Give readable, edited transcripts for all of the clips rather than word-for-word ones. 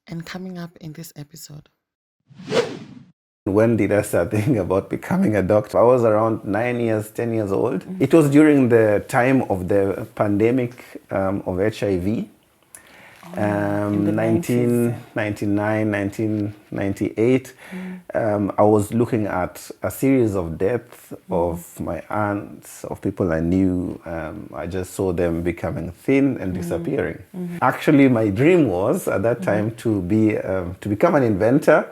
And coming up in this episode. When did I start thinking about becoming a doctor? I was around 9 years, 10 years old. Mm-hmm. It was during the time of the pandemic of HIV. In the 1999, 1998, I was looking at a series of deaths of my aunts, of people I knew. I just saw them becoming thin and disappearing. Actually, my dream was at that time to become an inventor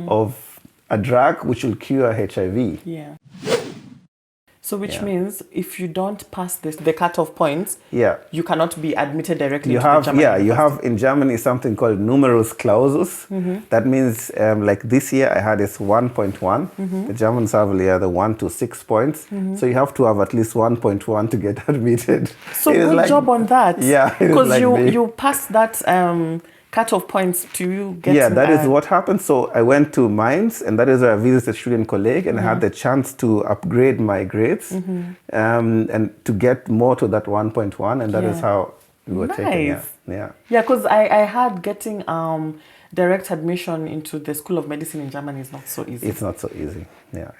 of a drug which will cure HIV. Yeah. So which means if you don't pass the cutoff points, you cannot be admitted directly to the German university. You have in Germany something called numerus clausus. That means like this year I had this 1.1. The Germans have the other 1 to 6 points. So you have to have at least 1.1 to get admitted. So good job on that. Yeah. Because you passed that cutoff points to get... Yeah, that is what happened. So I went to Mainz, and that is where I visited a student colleague, and I had the chance to upgrade my grades and to get more to that 1.1, and that is how we were taken. Yeah, because I heard getting direct admission into the School of Medicine in Germany is not so easy. It's not so easy, yeah.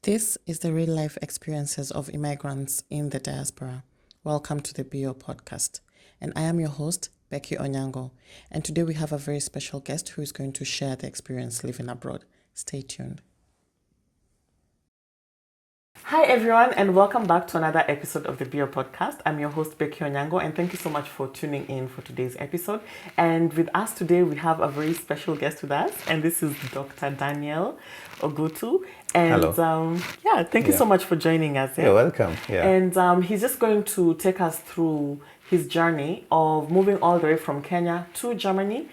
This is the real-life experiences of immigrants in the diaspora. Welcome to the BO podcast. And I am your host, Becky Onyango. And today we have a very special guest who is going to share the experience living abroad. Stay tuned. Hi everyone, and welcome back to another episode of the BO podcast. I'm your host, Becky Onyango, and thank you so much for tuning in for today's episode. And with us today, we have a very special guest with us, and this is Dr. Daniel Ogutu. And hello. Thank you so much for joining us. You're welcome. Yeah. And he's just going to take us through his journey of moving all the way from Kenya to Germany,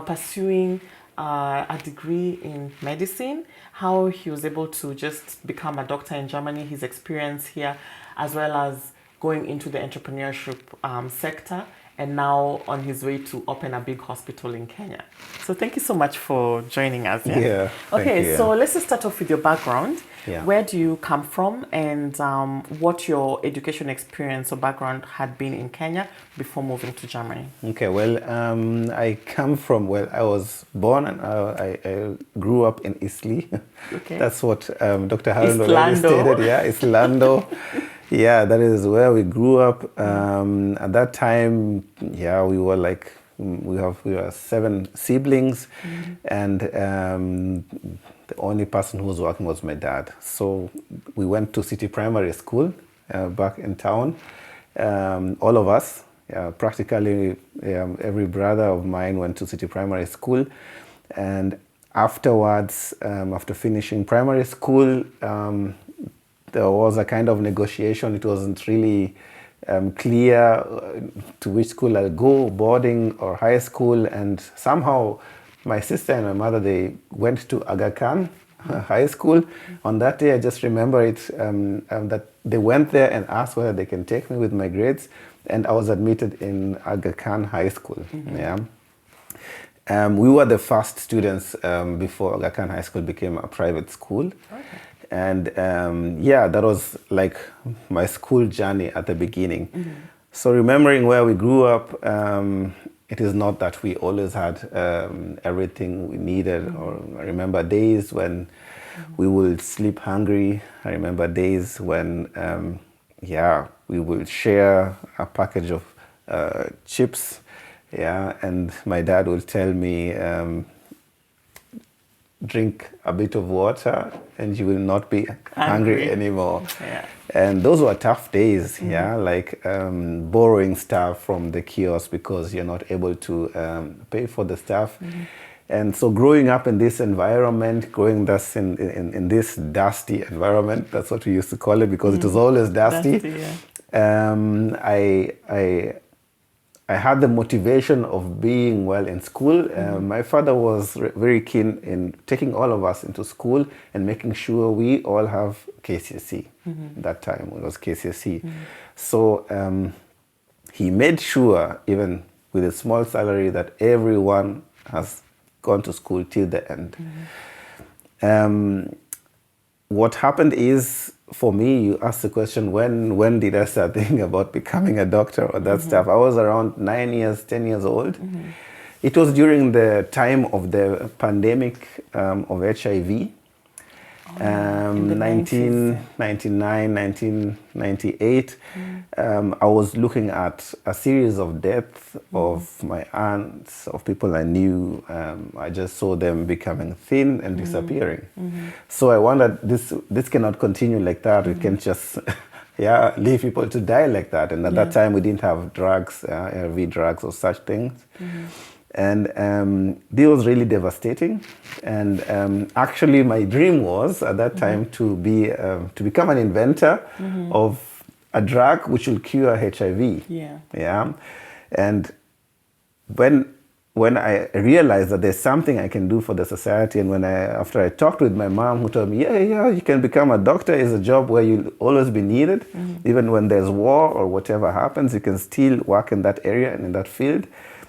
pursuing a degree in medicine, how he was able to just become a doctor in Germany, his experience here, as well as going into the entrepreneurship sector, and now on his way to open a big hospital in Kenya. So thank you so much for joining us. Yeah. Okay, so let's just start off with your background. Yeah. Where do you come from, and what your education experience or background had been in Kenya before moving to Germany? Okay, well, I come from, I was born and I grew up in Isli. Okay. That's what Dr. Harold already stated. Yeah, Islando. Yeah, that is where we grew up. At that time, we were like, we were 7 siblings, and the only person who was working was my dad. So we went to City Primary School back in town. All of us, practically every brother of mine went to City Primary School. And afterwards, after finishing primary school, there was a kind of negotiation. It wasn't really clear to which school I'll go, boarding or high school. And somehow my sister and my mother, they went to Aga Khan High School. On that day, I just remember it, that they went there and asked whether they can take me with my grades. And I was admitted in Aga Khan High School. We were the first students before Aga Khan High School became a private school. Okay. And that was like my school journey at the beginning. So remembering where we grew up, it is not that we always had everything we needed. Or I remember days when we would sleep hungry. I remember days when, we would share a package of chips. And my dad would tell me, drink a bit of water and you will not be hungry anymore. And those were tough days, like borrowing stuff from the kiosk because you're not able to pay for the stuff. And so growing up in this environment, growing thus in this dusty environment, that's what we used to call it because it was always dusty. I had the motivation of being well in school. My father was very keen in taking all of us into school and making sure we all have KCSE. That time it was KCSE. So he made sure, even with a small salary, that everyone has gone to school till the end. What happened is, for me, you asked the question, when did I start thinking about becoming a doctor or that stuff? I was around 9 years, 10 years old. It was during the time of the pandemic of HIV. In the 1999, 1998, I was looking at a series of deaths of my aunts, of people I knew. I just saw them becoming thin and disappearing. So I wondered, this cannot continue like that. We can't just leave people to die like that. And at that time, we didn't have drugs, ARV drugs or such things. And this was really devastating. And actually, my dream was at that time to become an inventor of a drug which will cure HIV. Yeah. And when I realized that there's something I can do for the society, and after I talked with my mom, who told me, you can become a doctor. It's a job where you'll always be needed, even when there's war or whatever happens, you can still work in that area and in that field.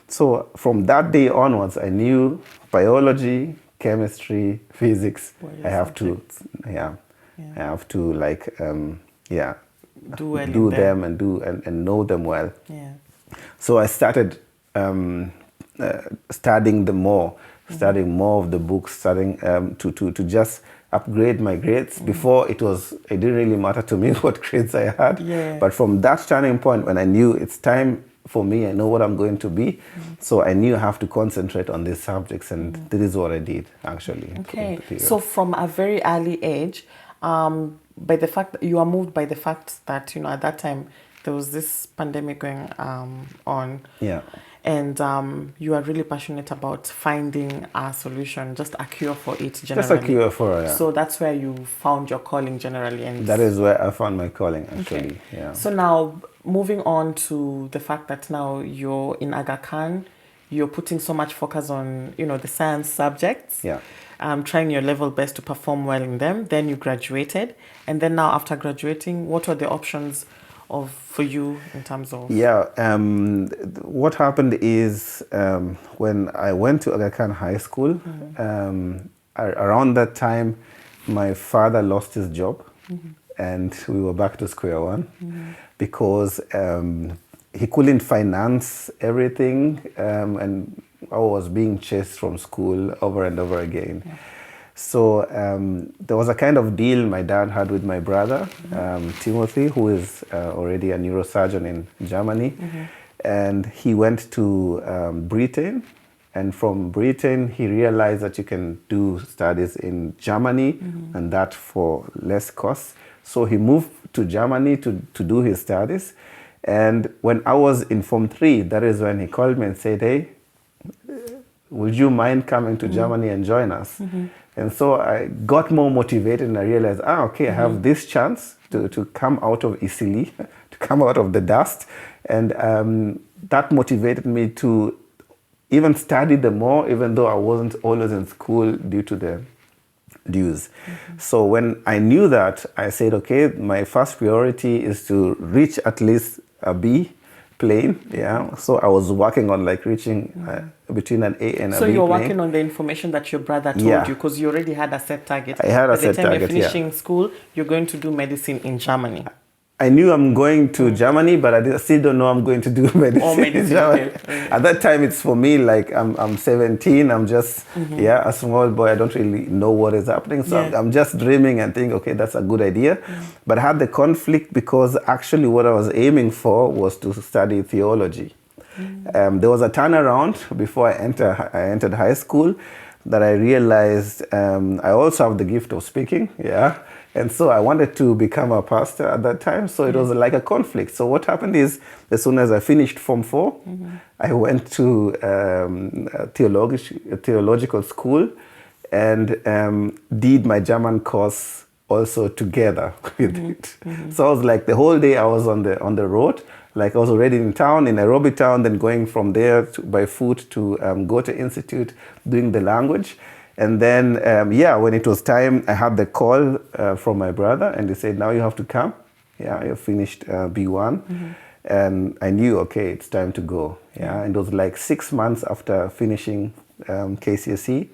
So from that day onwards, I knew biology, chemistry, physics. I have to do them and know them well. So I started studying more of the books, studying to just upgrade my grades. Before it didn't really matter to me what grades I had. But from that turning point, when I knew it's time for me, I know what I'm going to be. So I knew I have to concentrate on these subjects, and this is what I did actually. Okay. So from a very early age, by the fact that you are moved by the fact that at that time there was this pandemic going on. And you are really passionate about finding a solution, just a cure for it generally. Just a cure for it, yeah. So that's where you found your calling generally. And that is where I found my calling, actually. Yeah. So now, moving on to the fact that now you're in Aga Khan, you're putting so much focus on, the science subjects. Trying your level best to perform well in them. Then you graduated. And then now, after graduating, what were the options for you in terms of? What happened is when I went to Aga Khan High School, around that time, my father lost his job, and we were back to square one because he couldn't finance everything, and I was being chased from school over and over again. So there was a kind of deal my dad had with my brother, Timothy, who is already a neurosurgeon in Germany. And he went to Britain. And from Britain, he realized that you can do studies in Germany, and that for less cost. So he moved to Germany to do his studies. And when I was in Form 3, that is when he called me and said, hey, would you mind coming to Germany and join us? And so I got more motivated, and I realized, I have this chance to come out of Isili, to come out of the dust. And that motivated me to even study the more, even though I wasn't always in school due to the dues. So when I knew that, I said, okay, my first priority is to reach at least a B plane. So I was working on reaching between an A and a B plane. So you're working on the information that your brother told you, because you already had a set target. I had a set target. By the time you're finishing school, you're going to do medicine in Germany. I knew I'm going to Germany, but I still don't know I'm going to do medicine in Germany. At that time, it's for me I'm 17. I'm just a small boy. I don't really know what is happening. So I'm just dreaming and think, okay, that's a good idea. But I had the conflict because actually what I was aiming for was to study theology. There was a turnaround before I entered high school that I realized I also have the gift of speaking. And so I wanted to become a pastor at that time. So it was like a conflict. So what happened is, as soon as I finished Form 4, I went to a theological school and did my German course also together with it. So I was the whole day I was on the road. I was already in town, in Nairobi town, then going from there by foot to Goethe Institute, doing the language. And then, when it was time, I had the call from my brother, and he said, now you have to come. You finished B1. And I knew, okay, it's time to go. And it was 6 months after finishing KCSE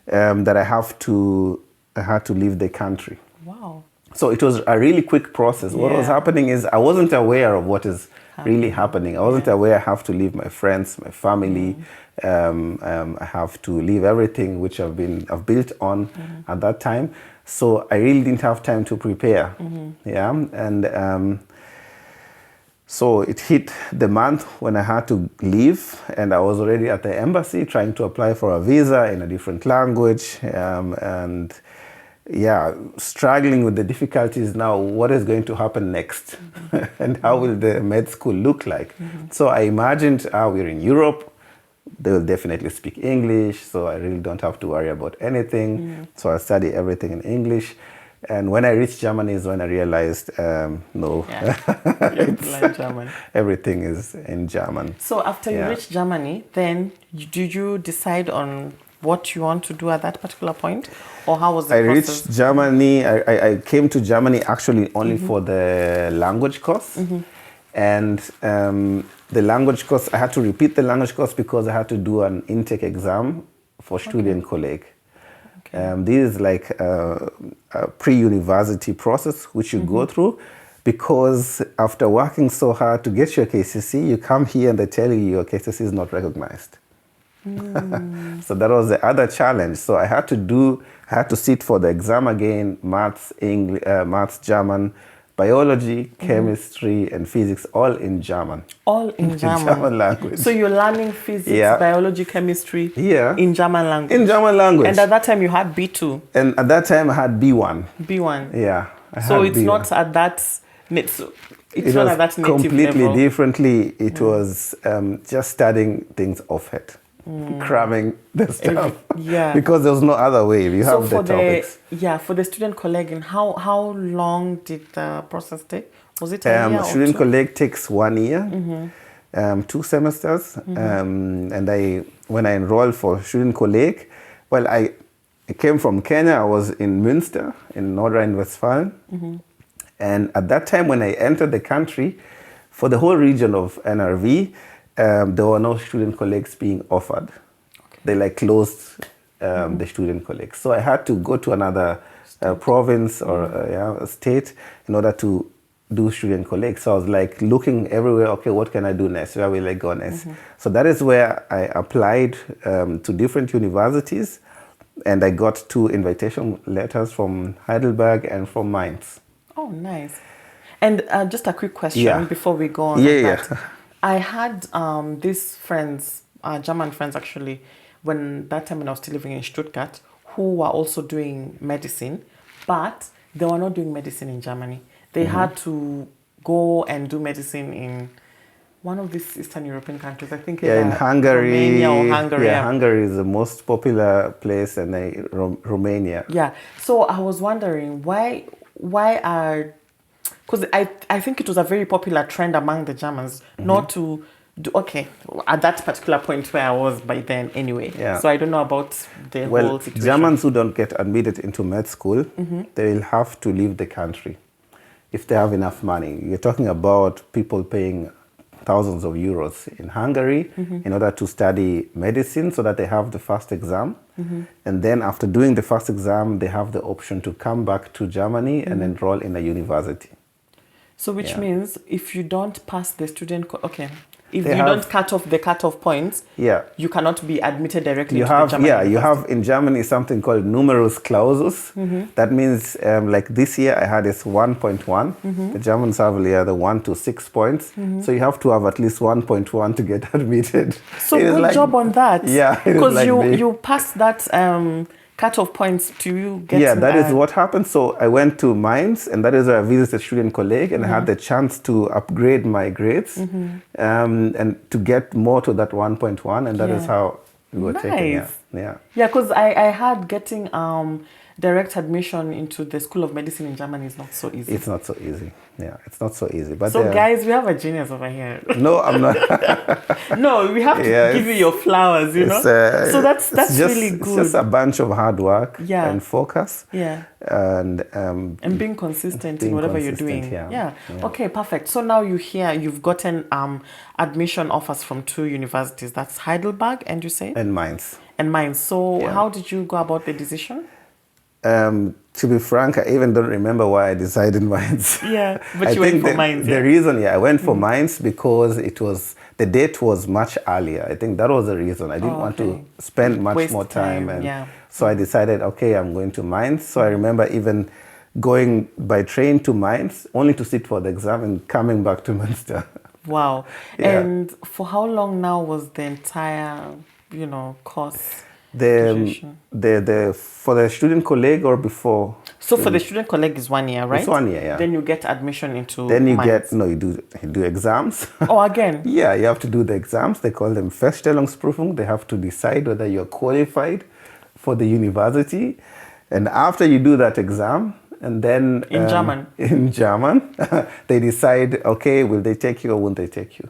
that I had to leave the country. Wow. So it was a really quick process. What was happening is I wasn't aware of what is really happening. I wasn't aware I have to leave my friends, my family. I have to leave everything which I've built on at that time. So I really didn't have time to prepare. Yeah, and so it hit the month when I had to leave, and I was already at the embassy trying to apply for a visa in a different language, and yeah, struggling with the difficulties now. What is going to happen next, and how will the med school look like? So I imagined, we're in Europe. They will definitely speak English, so I really don't have to worry about anything. So I study everything in English. And when I reached Germany is when I realized, no, German. Everything is in German. So after you reached Germany, then did you decide on what you want to do at that particular point? Or how was the process? I reached Germany, I came to Germany actually only for the language course. And the language course, I had to repeat the language course because I had to do an intake exam for Studienkolleg. This is like a pre-university process which you go through, because after working so hard to get your KCC, you come here and they tell you your KCC is not recognized. So that was the other challenge. So I had to sit for the exam again, maths, English, maths, German, biology, chemistry, and physics, all in German. All in German. German language. So you're learning physics, biology, chemistry in German language. In German language. And at that time you had B2. And at that time I had B1. B1. Yeah. So it's B1. Not at that. It's not at that native completely level. Differently. It was just studying things off head. Cramming the stuff. Because there was no other way. You have the topics. For the Studienkolleg, how long did the process take? Was it a year or Studienkolleg takes 1 year, 2 semesters. And when I enrolled for Studienkolleg, well, I came from Kenya. I was in Münster, in North Rhine-Westphalia. And at that time, when I entered the country, for the whole region of NRV, there were no Studienkollegs being offered. They closed the Studienkolleg. So I had to go to another province or a state in order to do Studienkolleg. So I was looking everywhere, okay, what can I do next? Where will I go next? So that is where I applied to different universities, and I got 2 invitation letters from Heidelberg and from Mainz. Oh, nice. And just a quick question before we go on. That. I had these friends, German friends actually, that time when I was still living in Stuttgart, who were also doing medicine, but they were not doing medicine in Germany. They had to go and do medicine in one of these Eastern European countries. I think in Hungary. Romania or Hungary. Yeah, Hungary is the most popular place, and Romania. Yeah. So I was wondering why are... Because I think it was a very popular trend among the Germans not to do, at that particular point where I was by then anyway. Yeah. So I don't know about the whole situation. Germans who don't get admitted into med school, they will have to leave the country if they have enough money. You're talking about people paying thousands of euros in Hungary in order to study medicine so that they have the first exam. And then after doing the first exam, they have the option to come back to Germany and enroll in a university. So which means if you don't pass the if you don't cut off the cutoff points, you cannot be admitted directly to the German university. You have in Germany something called numerus clausus. That means this year I had this 1.1. The Germans have the 1 to 6 points. So you have to have at least 1.1 to get admitted. So good job on that. Yeah. Because you passed that cut-off points to you get... that is what happened. So I went to Mainz, and that is where I visited Studienkolleg, and I had the chance to upgrade my grades and to get more to that 1.1, and that is how we were taking it. Yeah, because I had getting direct admission into the School of Medicine in Germany is not so easy. It's not so easy. Yeah, it's not so easy. But so guys, we have a genius over here. No, I'm not. No, we have to give you your flowers, you know. So that's really good. It's just a bunch of hard work and focus. And being consistent in whatever you're doing. Yeah. Okay, perfect. So now you've gotten admission offers from 2 universities. That's Heidelberg and you say? And Mainz. So how did you go about the decision? To be frank, I even don't remember why I decided mines. Yeah, but you went for mines. The reason, I went for mines because the date was much earlier. I think that was the reason. I didn't want to spend much Waste more time. yeah. So I decided, okay, I'm going to mines. So I remember even going by train to mines, only to sit for the exam and coming back to Munster. Wow. Yeah. And for how long now was the entire, course? For the student colleague or before? So for the student colleague is 1 year, right? It's 1 year, yeah. Then you get admission into Then you mines. you do exams. Oh, again? Yeah, you have to do the exams. They call them Feststellungsprüfung. They have to decide whether you're qualified for the university. And after you do that exam, and then... In German? In German, they decide, okay, will they take you or won't they take you?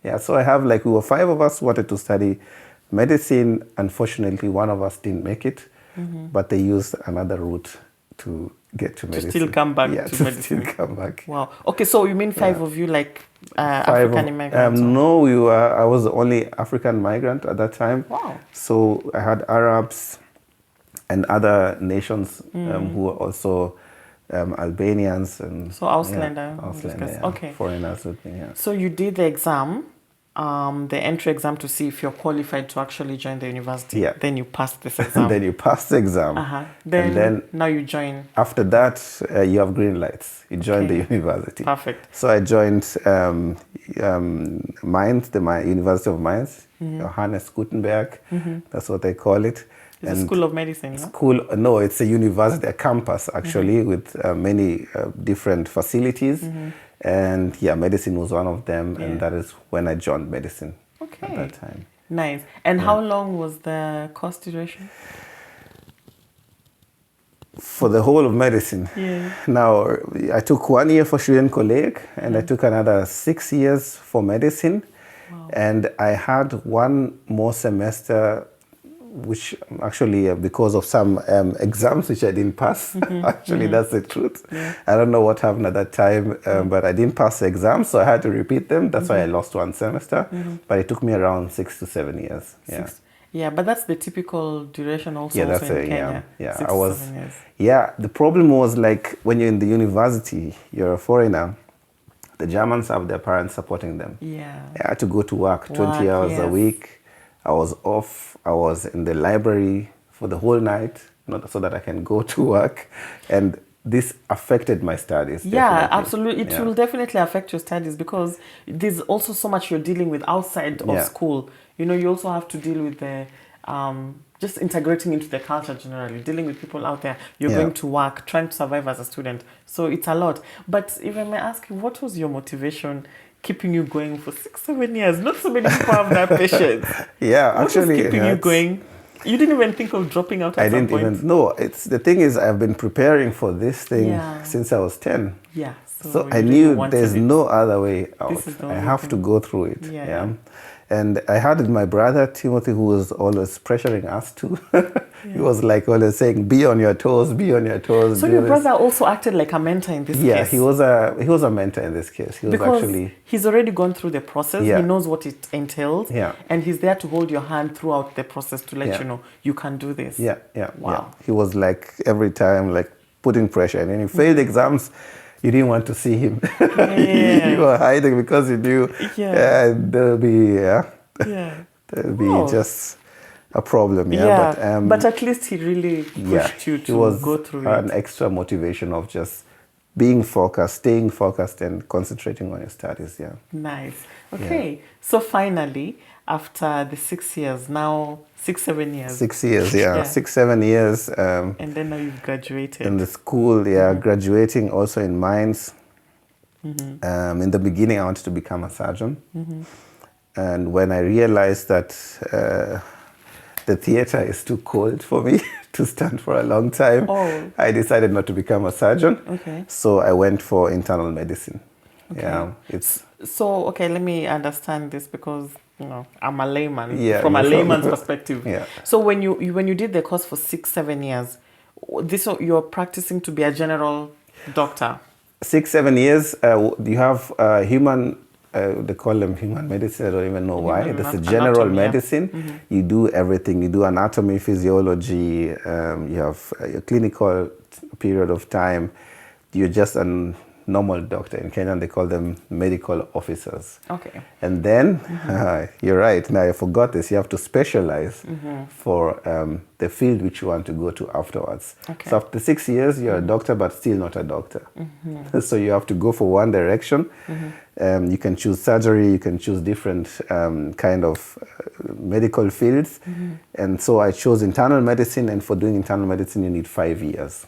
Yeah, so we were 5 of us who wanted to study medicine. Unfortunately, one of us didn't make it, but they used another route to get to medicine. To still come back to medicine. still come back. Wow. Okay, so you mean 5 of you African immigrants? No, I was the only African migrant at that time. Wow. So I had Arabs and other nations who were also Albanians and so Ausländer. Ausländer, okay. Foreigners with me. Yeah. So you did the exam, the entry exam to see if you're qualified to actually join the university. Yeah. Then you passed this exam. Then you pass the exam. Then now you join. After that, you have green lights. You join the university. Perfect. So I joined Mainz, the University of Mainz, Johannes Gutenberg. That's what they call it. It's a school of medicine, no? No, it's a university, a campus actually, with many different facilities. And medicine was one of them, and that is when I joined medicine at that time. Nice. And how long was the course duration? For the whole of medicine. Yeah. Now, I took 1 year for student colleague, and I took another 6 years for medicine. Wow. And I had 1 more semester, which actually because of some exams which I didn't pass. Actually, that's the truth. Yeah. I don't know what happened at that time, but I didn't pass the exams, so I had to repeat them. That's why I lost 1 semester. But it took me around 6 to 7 years. Yeah. Yeah, but that's the typical duration also, in Kenya. Yeah, 6 to 7 years. Yeah, the problem was when you're in the university, you're a foreigner. The Germans have their parents supporting them. Yeah. I had to go to work 20 hours a week. I was off. I was in the library for the whole night, not so that I can go to work. And this affected my studies. Yeah, definitely. absolutely. It will definitely affect your studies because there's also so much you're dealing with outside of school. You also have to deal with the just integrating into the culture generally, dealing with people out there. You're going to work, trying to survive as a student. So it's a lot. But if I may ask you, what was your motivation keeping you going for 6, 7 years? Not so many people have that patience. Yeah, what was keeping you going? You didn't even think of dropping out at some point? I didn't even. No, the thing is, I've been preparing for this thing since I was 10. Yeah. So I knew there's no other way out. I have to go through it. Yeah. And I had my brother, Timothy, who was always pressuring us too. He was always saying, be on your toes, be on your toes. So your brother also acted like a mentor in this case? Yeah, he was a mentor in this case. He was because he's already gone through the process. Yeah. He knows what it entails. Yeah. And he's there to hold your hand throughout the process to let you know you can do this. Yeah. Wow. Yeah. He was every time putting pressure. And when he failed exams, you didn't want to see him. You were hiding because you knew there'll be just a problem. But at least he really pushed you to go through it. An extra motivation of just being focused, staying focused, and concentrating on your studies. Yeah. Nice. Okay. So finally, after the 6 years, now 6, 7 years. 6 years, 6, 7 years. And then now you've graduated. In the school, graduating also in Mainz. In the beginning, I wanted to become a surgeon. And when I realized that the theater is too cold for me to stand for a long time, I decided not to become a surgeon. Okay. So I went for internal medicine. Okay. Yeah, So, let me understand this because, I'm a layman from a layman's perspective. Yeah. So when you did the course for 6, 7 years, you're practicing to be a general doctor? 6, 7 years, you have human they call them human medicine. I don't even know why. That's a Anatomy, general yeah. medicine. You do everything. You do anatomy, physiology. You have a clinical period of time. You're just a normal doctor. In Kenya, they call them medical officers. Okay. And then, you're right. Now I forgot this. You have to specialize for the field which you want to go to afterwards. Okay. So after 6 years, you're a doctor, but still not a doctor. So you have to go for one direction. You can choose surgery. You can choose different kind of medical fields. And so I chose internal medicine. And for doing internal medicine, you need 5 years.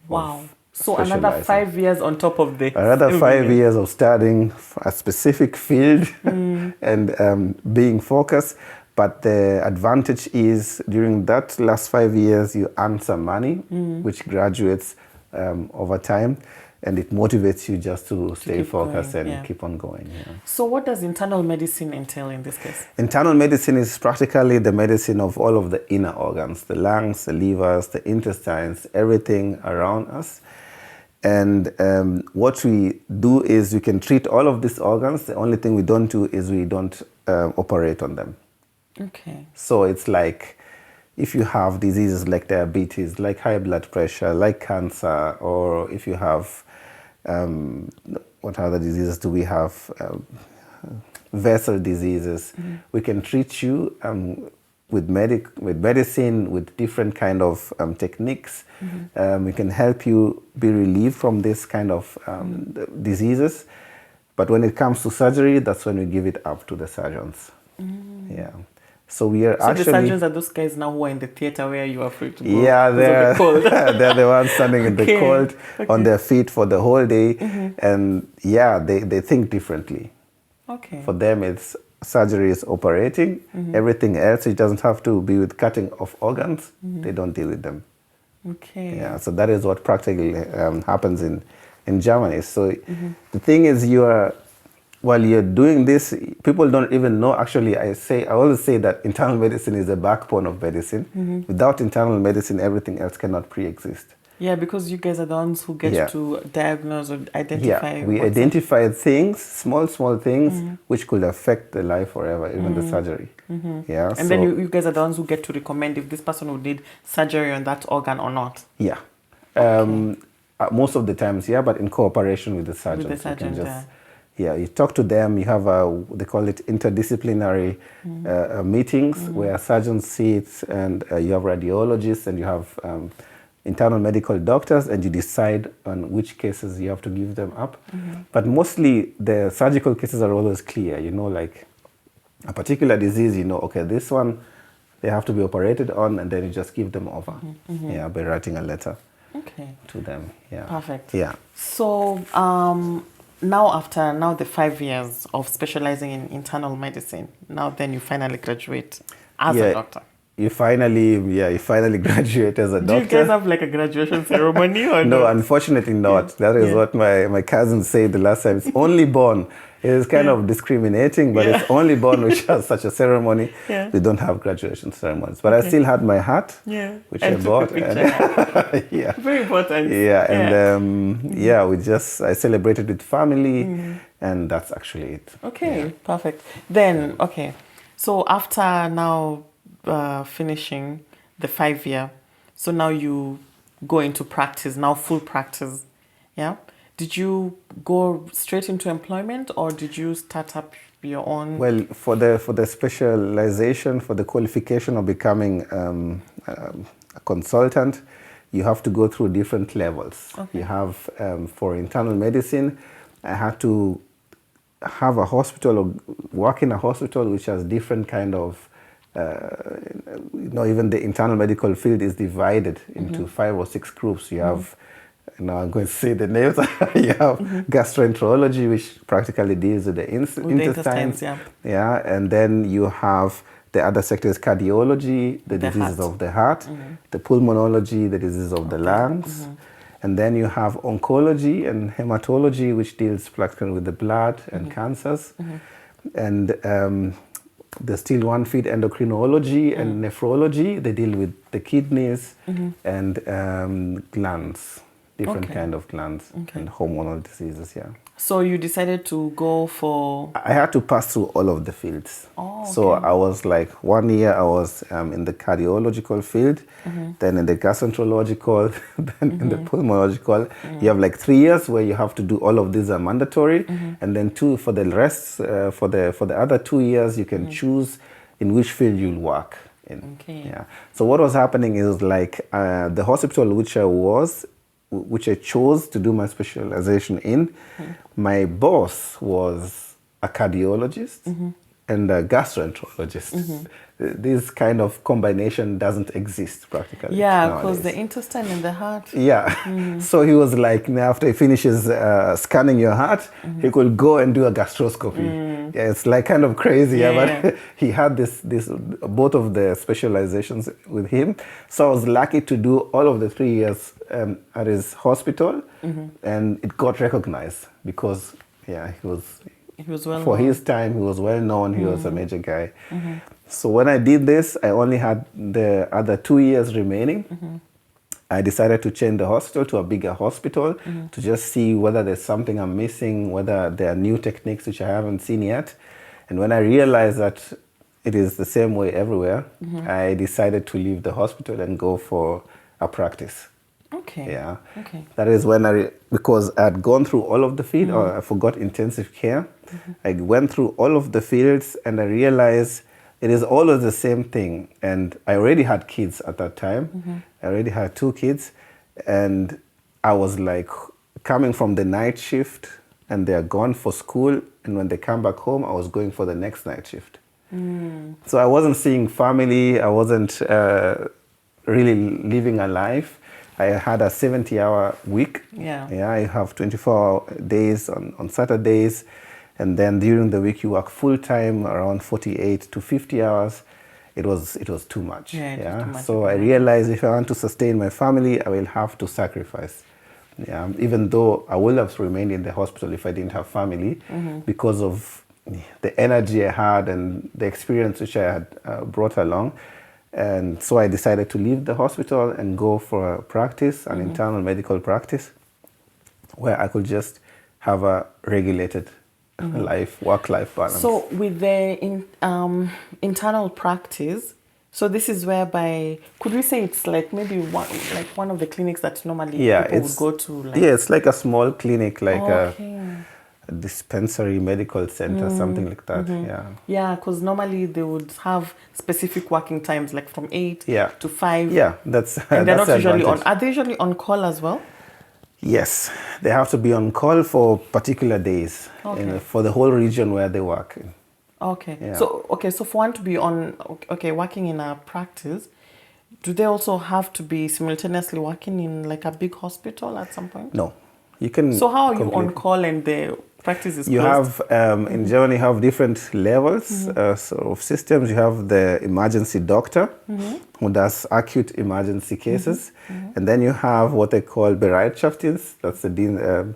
Wow. So another 5 years on top of the... Another 5 years of studying a specific field and being focused. But the advantage is during that last 5 years, you earn some money, which graduates over time. And it motivates you just to stay focused and keep on going. Yeah. So what does internal medicine entail in this case? Internal medicine is practically the medicine of all of the inner organs, the lungs, the livers, the intestines, everything around us. And what we do is we can treat all of these organs. The only thing we don't do is we don't operate on them. Okay. So it's like if you have diseases like diabetes, like high blood pressure, like cancer, or if you have, what other diseases do we have? Vessel diseases. We can treat you with medicine, with different kind of techniques. We can help you be relieved from this kind of diseases. But when it comes to surgery, that's when we give it up to the surgeons. Yeah. So we are actually... So the surgeons are those guys now who are in the theater where you are free to go? Yeah, they're the ones standing in the cold on their feet for the whole day. And yeah, they think differently. Okay. For them, it's surgery is operating. Everything else, it doesn't have to be with cutting of organs. They don't deal with them. Okay. Yeah, so that is what practically happens in Germany. So the thing is, while you're doing this, people don't even know. Actually, I always say that internal medicine is the backbone of medicine. Without internal medicine, everything else cannot pre-exist. Yeah, because you guys are the ones who get to diagnose or identify. Yeah, we identify things, small things, which could affect the life forever, even the surgery. Yeah, and then you guys are the ones who get to recommend if this person would need surgery on that organ or not. Yeah. Most of the times, yeah, but in cooperation with the surgeon. With the surgeon, you talk to them. You have they call it interdisciplinary meetings where surgeons sit, and you have radiologists, and you have internal medical doctors, and you decide on which cases you have to give them up. But mostly the surgical cases are always clear, like a particular disease, okay, this one, they have to be operated on, and then you just give them over, by writing a letter to them. Yeah. Perfect. Yeah. So after the 5 years of specializing in internal medicine, now then you finally graduate as a doctor. You finally graduate as a doctor. Do you guys have like a graduation ceremony or no? Unfortunately not. That is what my cousin said the last time. It's only born. It is kind of discriminating, but it's only born which has such a ceremony. We don't have graduation ceremonies. But I still had my hat, which I bought. Very important. I celebrated with family, and that's actually it. Okay, perfect. Then, so after now finishing the 5 year, so now you go into practice, now full practice, Did you go straight into employment, or did you start up your own? Well, for the specialization, for the qualification of becoming a consultant, you have to go through different levels. You have, for internal medicine, I had to have a hospital or work in a hospital which has different kind of, even the internal medical field is divided into 5 or 6 groups. You have, now I'm going to say the names. You have gastroenterology, which practically deals with the intestines. And then you have the other sector is cardiology, the diseases of the heart, the pulmonology, the diseases of the lungs. And then you have oncology and hematology, which deals practically with the blood and cancers. And there's still one field, endocrinology and nephrology. They deal with the kidneys and glands. Different kind of glands and hormonal diseases, So you decided to go for... I had to pass through all of the fields. Oh, okay. So I was like, 1 year I was in the cardiological field, then in the gastroenterological, then in the pulmonological. You have like 3 years where you have to do all of these are mandatory, and then 2 for the rest. For the other 2 years, you can choose in which field you'll work in. Okay. Yeah. So what was happening is like the hospital which I chose to do my specialization in, my boss was a cardiologist and a gastroenterologist. This kind of combination doesn't exist practically. Yeah, because the intestine and the heart. Yeah. So he was like, after he finishes scanning your heart, he could go and do a gastroscopy. Yeah, it's like kind of crazy, but he had this both of the specializations with him. So I was lucky to do all of the 3 years at his hospital, and it got recognized because he was well for known. his time, he was well known. He was a major guy. So when I did this, I only had the other 2 years remaining. I decided to change the hospital to a bigger hospital to just see whether there's something I'm missing, whether there are new techniques which I haven't seen yet. And when I realized that it is the same way everywhere, I decided to leave the hospital and go for a practice. Okay. Yeah. Okay. That is when because I had gone through all of the field, or I forgot intensive care. I went through all of the fields and I realized it is always the same thing. And I already had kids at that time. I already had 2 kids. And I was like coming from the night shift and they're gone for school. And when they come back home, I was going for the next night shift. So I wasn't seeing family. I wasn't really living a life. I had a 70-hour week. Yeah, I have 24 days on Saturdays. And then during the week, you work full time, around 48 to 50 hours. It was too much. Yeah. Too much. So I realized if I want to sustain my family, I will have to sacrifice. Yeah, even though I would have remained in the hospital if I didn't have family, because of the energy I had and the experience which I had brought along. And so I decided to leave the hospital and go for a practice, an internal medical practice, where I could just have a regulated work-life balance. So with the internal practice, so this is whereby, could we say it's like maybe one of the clinics that normally people would go to? Like... Yeah, it's like a small clinic, like a dispensary medical center, something like that. Yeah, because normally they would have specific working times, like from 8 to 5. Yeah, that's and they're not usually advantage. on. Are they usually on call as well? Yes, they have to be on call for particular days for the whole region where they work. Okay. Yeah. So for one to be on working in a practice, do they also have to be simultaneously working in like a big hospital at some point? No, you can. So how are you on call and the practice is closed? You have in Germany you have different levels of systems. You have the emergency doctor who does acute emergency cases, and then you have what they call Bereitschaftsdienst. That's the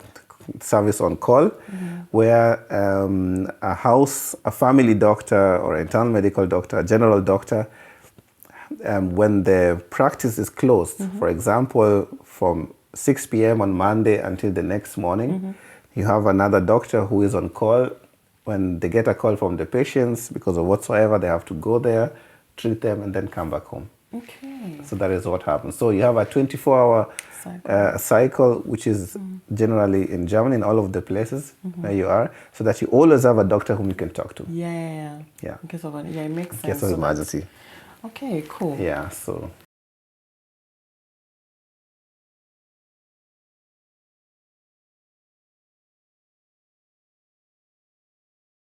service on call, where a family doctor or internal medical doctor, a general doctor, when the practice is closed, for example, from 6 p.m. on Monday until the next morning, you have another doctor who is on call. When they get a call from the patients, because of whatsoever, they have to go there, treat them, and then come back home. Okay. So that is what happens. So you have a 24-hour cycle, which is generally in Germany, in all of the places where you are, so that you always have a doctor whom you can talk to. Yeah. Yeah. In case of it makes sense. In case of emergency. Okay, cool. Yeah, so